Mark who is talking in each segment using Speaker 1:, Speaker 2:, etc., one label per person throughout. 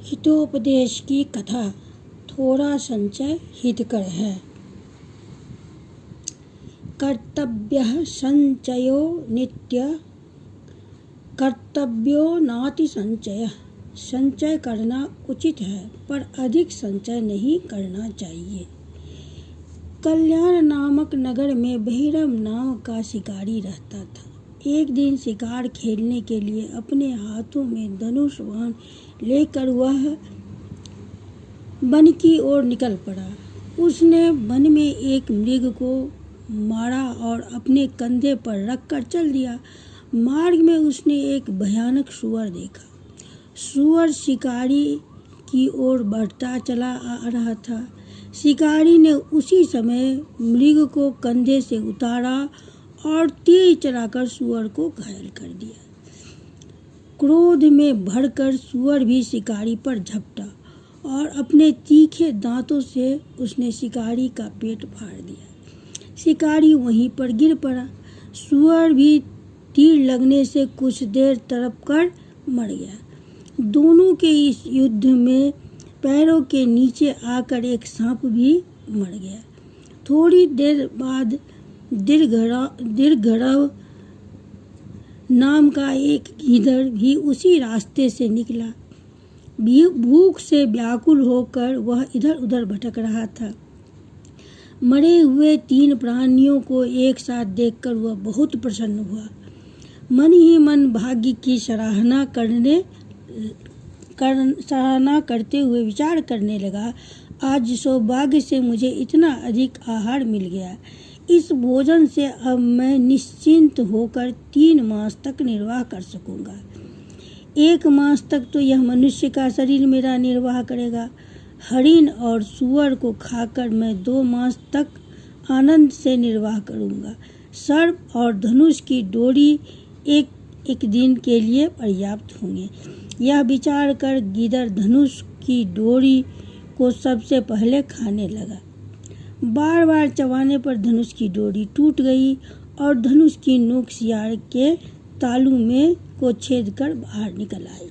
Speaker 1: हितोपदेश की कथा। थोड़ा संचय हितकर है। कर्तव्यः संचयो नित्य कर्तव्यो नाति संचयः। संचय करना उचित है पर अधिक संचय नहीं करना चाहिए। कल्याण नामक नगर में बहिरम नाम का शिकारी रहता था। एक दिन शिकार खेलने के लिए अपने हाथों में धनुष बाण लेकर वह वन की ओर निकल पड़ा। उसने वन में एक मृग को मारा और अपने कंधे पर रखकर चल दिया। मार्ग में उसने एक भयानक सूअर देखा। सूअर शिकारी की ओर बढ़ता चला आ रहा था। शिकारी ने उसी समय मृग को कंधे से उतारा और तीर चलाकर सूअर को घायल कर दिया। क्रोध में भरकर सूअर भी शिकारी पर झपटा और अपने तीखे दांतों से उसने शिकारी का पेट फाड़ दिया। शिकारी वहीं पर गिर पड़ा। सूअर भी तीर लगने से कुछ देर तड़प कर मर गया। दोनों के इस युद्ध में पैरों के नीचे आकर एक सांप भी मर गया। थोड़ी देर बाद दीर्घरव नाम का एक गीदड़ भी उसी रास्ते से निकला। भूख से व्याकुल होकर वह इधर उधर भटक रहा था। मरे हुए 3 प्राणियों को एक साथ देखकर वह बहुत प्रसन्न हुआ। मन ही मन भाग्य की सराहना करते हुए विचार करने लगा, आज सौभाग्य से मुझे इतना अधिक आहार मिल गया। इस भोजन से अब मैं निश्चिंत होकर 3 मास तक निर्वाह कर सकूंगा। 1 मास तक तो यह मनुष्य का शरीर मेरा निर्वाह करेगा। हरिण और सूअर को खाकर मैं 2 मास तक आनंद से निर्वाह करूंगा। सर्प और धनुष की डोरी एक दिन के लिए पर्याप्त होंगे। यह विचार कर गीदड़ धनुष की डोरी को सबसे पहले खाने लगा। बार बार चबाने पर धनुष की डोरी टूट गई और धनुष की नोक सियार के तालू में को छेद कर बाहर निकल आई।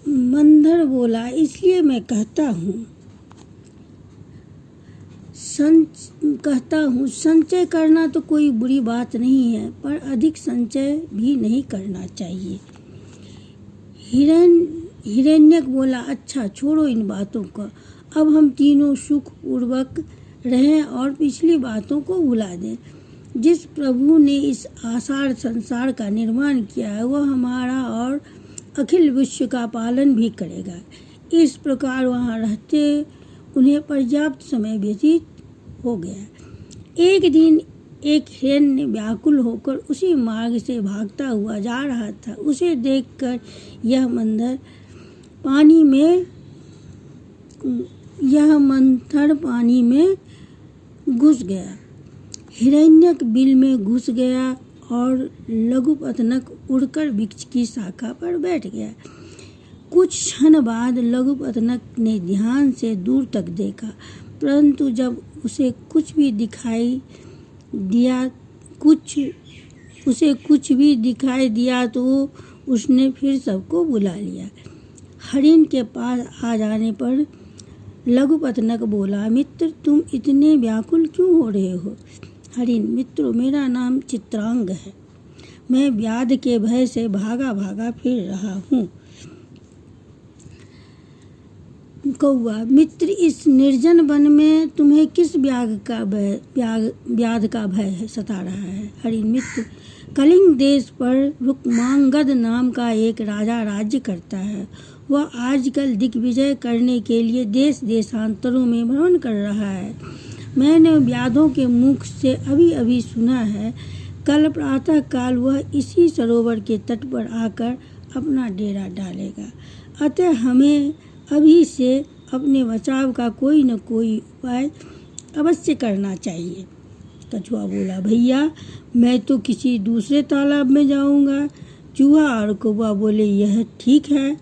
Speaker 1: मंदर बोला, इसलिए मैं कहता हूँ संचय करना तो कोई बुरी बात नहीं है पर अधिक संचय भी नहीं करना चाहिए। हिरण्यक बोला, अच्छा छोड़ो इन बातों को। अब हम तीनों सुख पूर्वक रहें और पिछली बातों को भुला दें। जिस प्रभु ने इस आसार संसार का निर्माण किया है वह हमारा और अखिल विश्व का पालन भी करेगा। इस प्रकार वहाँ रहते उन्हें पर्याप्त समय व्यतीत हो गया। एक दिन एक हिरण्य व्याकुल होकर उसी मार्ग से भागता हुआ जा रहा था। उसे देखकर यह मंथर पानी में घुस गया। हिरण्यक बिल में घुस गया और लघुपतनक उड़कर वृक्ष की शाखा पर बैठ गया। कुछ क्षण बाद लघुपतनक ने ध्यान से दूर तक देखा, परंतु जब उसे कुछ भी दिखाई दिया तो उसने फिर सबको बुला लिया। हरिण के पास आ जाने पर लघुपतनक बोला, मित्र तुम इतने व्याकुल क्यों हो रहे हो? हरिण, मित्रों मेरा नाम चित्रांग है। मैं व्याध के भय से भागा भागा फिर रहा हूँ। कौवा, मित्र इस निर्जन वन में तुम्हें किस व्याध का भय सता रहा है? हरिण, मित्र कलिंग देश पर रुक्मांगद नाम का एक राजा राज्य करता है। वह आजकल दिग्विजय करने के लिए देश देशांतरों में भ्रमण कर रहा है। मैंने व्याधों के मुख से अभी सुना है कल प्रातः काल वह इसी सरोवर के तट पर आकर अपना डेरा डालेगा। अतः हमें अभी से अपने बचाव का कोई न कोई उपाय अवश्य करना चाहिए। कछुआ बोला, भैया मैं तो किसी दूसरे तालाब में जाऊंगा। चूहा और कौवा बोले, यह ठीक है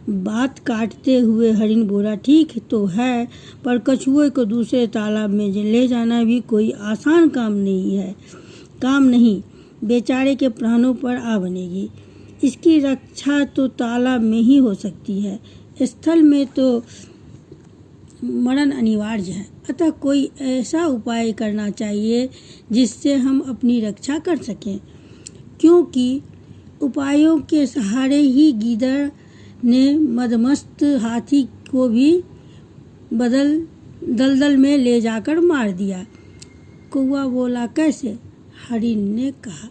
Speaker 1: बात काटते हुए हरिण बोला, ठीक तो है, पर कछुए को दूसरे तालाब में ले जाना भी कोई आसान काम नहीं, बेचारे के प्राणों पर आ बनेगी। इसकी रक्षा तो तालाब में ही हो सकती है, स्थल में तो मरण अनिवार्य है। अतः कोई ऐसा उपाय करना चाहिए जिससे हम अपनी रक्षा कर सकें, क्योंकि उपायों के सहारे ही गीदड़ ने मदमस्त हाथी को भी दलदल में ले जाकर मार दिया। कौआ बोला, कैसे? हरिण ने कहा,